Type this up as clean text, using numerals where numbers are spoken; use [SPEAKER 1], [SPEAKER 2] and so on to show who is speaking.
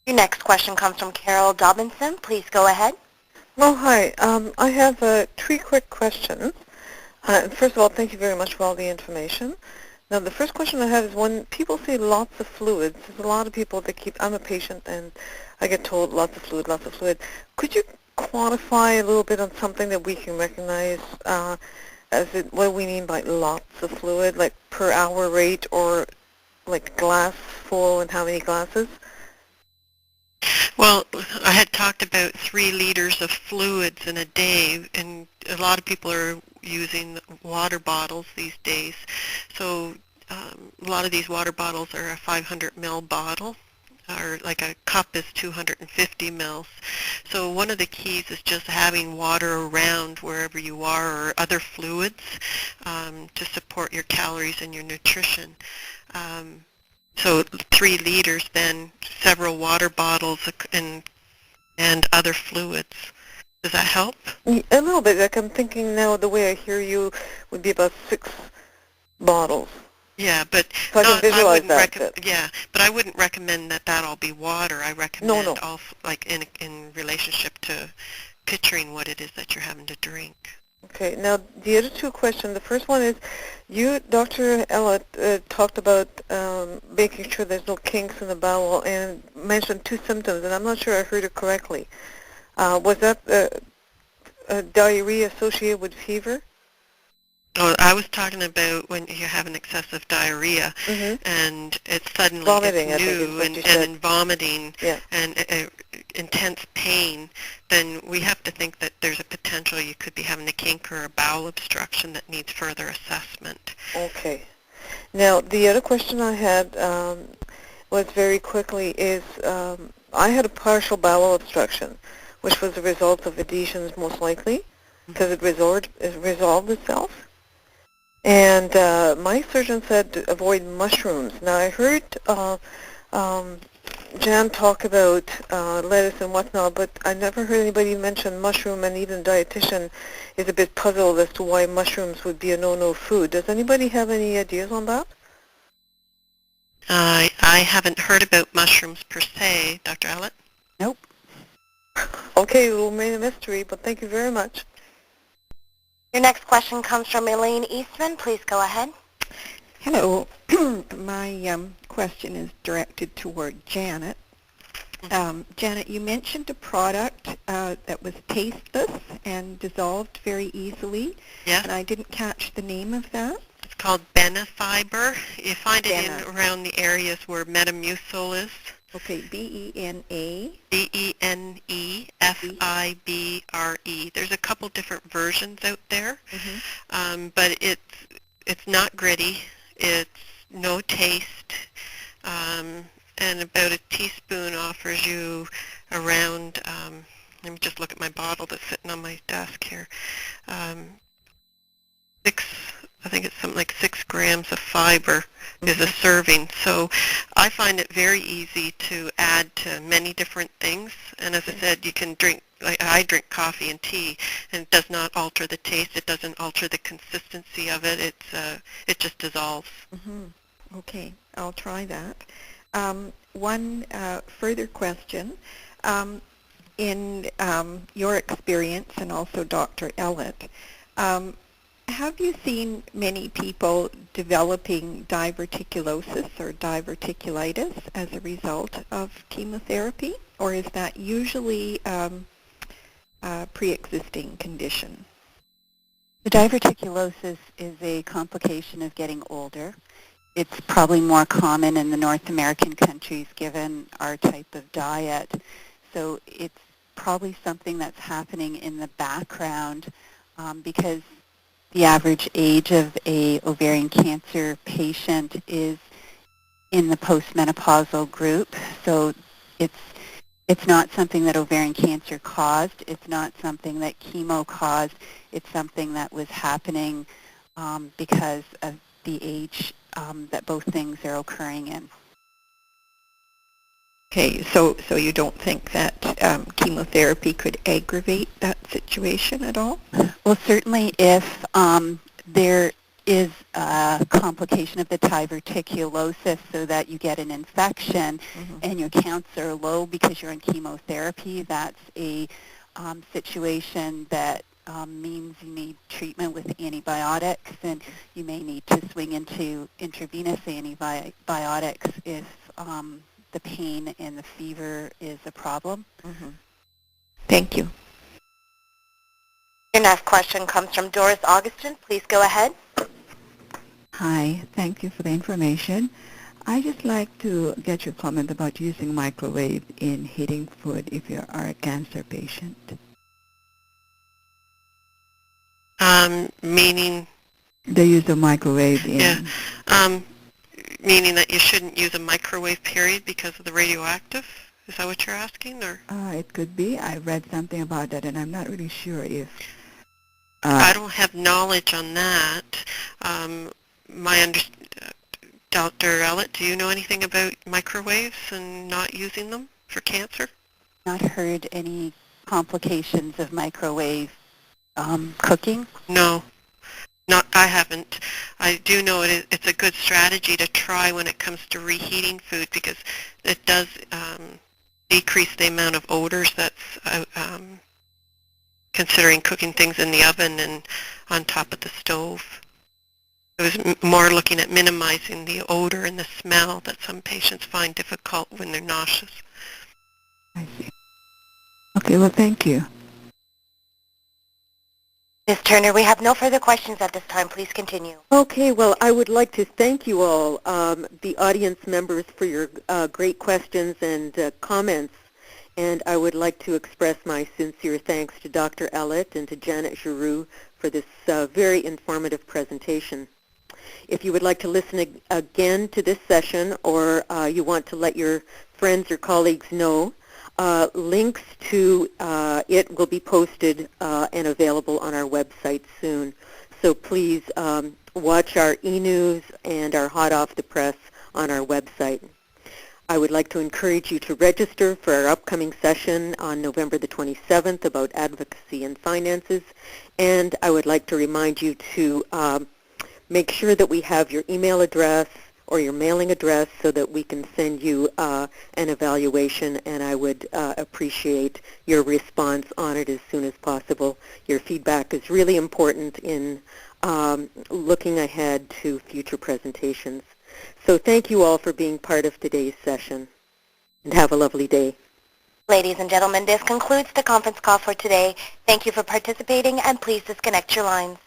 [SPEAKER 1] Your next question comes from Carol Dobinson. Please go ahead.
[SPEAKER 2] Oh, hi. I have three quick questions. First of all, thank you very much for all the information. Now, the first question I have is when people say lots of fluids, there's a lot of people that I'm a patient and I get told lots of fluid, lots of fluid. Could you quantify a little bit on something that we can recognize what we mean by lots of fluid, like per hour rate or like glass full and how many glasses?
[SPEAKER 3] Well, I had talked about 3 liters of fluids in a day, and a lot of people are using water bottles these days. So a lot of these water bottles are a 500 ml bottle, or like a cup is 250 mils. So one of the keys is just having water around wherever you are, or other fluids to support your calories and your nutrition. So 3 liters, then several water bottles and other fluids. Does that help?
[SPEAKER 2] A little bit. Like I'm thinking now, the way I hear you would be about 6 bottles.
[SPEAKER 3] Yeah, but
[SPEAKER 2] so I can visualize that.
[SPEAKER 3] Yeah, but I wouldn't recommend that all be water. I recommend all like in relationship to picturing what it is that you're having to drink.
[SPEAKER 2] Okay. Now, the other 2 questions. The first one is, you, Dr. Ellett, talked about making sure there's no kinks in the bowel and mentioned 2 symptoms, and I'm not sure I heard it correctly. Was that diarrhea associated with fever?
[SPEAKER 3] Oh, I was talking about when you have an excessive diarrhea and it's suddenly
[SPEAKER 2] vomiting,
[SPEAKER 3] it's new and vomiting and intense pain, then we have to think that there's a potential you could be having a kink or a bowel obstruction that needs further assessment.
[SPEAKER 2] Okay. Now, the other question I had was very quickly is I had a partial bowel obstruction, which was a result of adhesions most likely because it resolved itself. And my surgeon said to avoid mushrooms. Now, I heard Jan talk about lettuce and whatnot, but I never heard anybody mention mushroom, and even a dietitian is a bit puzzled as to why mushrooms would be a no-no food. Does anybody have any ideas on that?
[SPEAKER 3] I haven't heard about mushrooms per se, Dr. Ellett.
[SPEAKER 2] Nope. Okay, it will remain a mystery, but thank you very much.
[SPEAKER 1] Your next question comes from Elaine Eastman. Please go ahead.
[SPEAKER 4] Hello. My question is directed toward Janet. Janet, you mentioned a product that was tasteless and dissolved very easily.
[SPEAKER 3] Yes.
[SPEAKER 4] And I didn't catch the name of that.
[SPEAKER 3] It's called Benefiber. You find it around the areas where Metamucil is.
[SPEAKER 4] Okay, B-E-N-A.
[SPEAKER 3] B-E-N-E-F-I-B-R-E. There's a couple different versions out there, but it's not gritty. It's no taste, and about a teaspoon offers you around, let me just look at my bottle that's sitting on my desk here, I think it's something like 6 grams of fiber is a serving. So I find it very easy to add to many different things. And as I said, you can drink, like I drink coffee and tea, and it does not alter the taste. It doesn't alter the consistency of it. It just dissolves.
[SPEAKER 4] Okay, I'll try that. One further question. In your experience, and also Dr. Ellett, have you seen many people developing diverticulosis or diverticulitis as a result of chemotherapy, or is that usually a pre-existing condition?
[SPEAKER 5] The diverticulosis is a complication of getting older. It's probably more common in the North American countries given our type of diet. So it's probably something that's happening in the background because the average age of a ovarian cancer patient is in the postmenopausal group. So it's not something that ovarian cancer caused. It's not something that chemo caused. It's something that was happening because of the age that both things are occurring in.
[SPEAKER 4] Okay, so you don't think that chemotherapy could aggravate that situation at all?
[SPEAKER 5] Well, certainly if there is a complication of the diverticulosis, so that you get an infection and your counts are low because you're on chemotherapy. That's a situation that means you need treatment with antibiotics, and you may need to swing into intravenous antibiotics if the pain and the fever is a problem.
[SPEAKER 4] Thank you.
[SPEAKER 1] Your next question comes from Doris Augustin. Please go ahead.
[SPEAKER 6] Hi, thank you for the information. I just like to get your comment about using microwave in heating food if you are a cancer patient.
[SPEAKER 3] Meaning?
[SPEAKER 6] The use of microwave in...
[SPEAKER 3] Yeah. Meaning that you shouldn't use a microwave, period, because of the radioactive? Is that what you're asking? Or
[SPEAKER 6] it could be. I read something about that, and I'm not really sure if...
[SPEAKER 3] I don't have knowledge on that. Dr. Ellett, do you know anything about microwaves and not using them for cancer?
[SPEAKER 5] Not heard any complications of microwave cooking?
[SPEAKER 3] No, I haven't. I do know it's a good strategy to try when it comes to reheating food, because it does decrease the amount of odors that's considering cooking things in the oven and on top of the stove. It was more looking at minimizing the odor and the smell that some patients find difficult when they're nauseous.
[SPEAKER 6] I see. Okay, well, thank you.
[SPEAKER 1] Ms. Turner, we have no further questions at this time. Please continue.
[SPEAKER 2] Okay, well, I would like to thank you all, the audience members, for your great questions and comments. And I would like to express my sincere thanks to Dr. Ellett and to Janet Giroux for this very informative presentation. If you would like to listen again to this session, or you want to let your friends or colleagues know, links to it will be posted and available on our website soon. So please watch our e-news and our hot off the press on our website. I would like to encourage you to register for our upcoming session on November the 27th about advocacy and finances, and I would like to remind you to make sure that we have your email address or your mailing address so that we can send you an evaluation, and I would appreciate your response on it as soon as possible. Your feedback is really important in looking ahead to future presentations. So thank you all for being part of today's session, and have a lovely day.
[SPEAKER 1] Ladies and gentlemen, this concludes the conference call for today. Thank you for participating, and please disconnect your lines.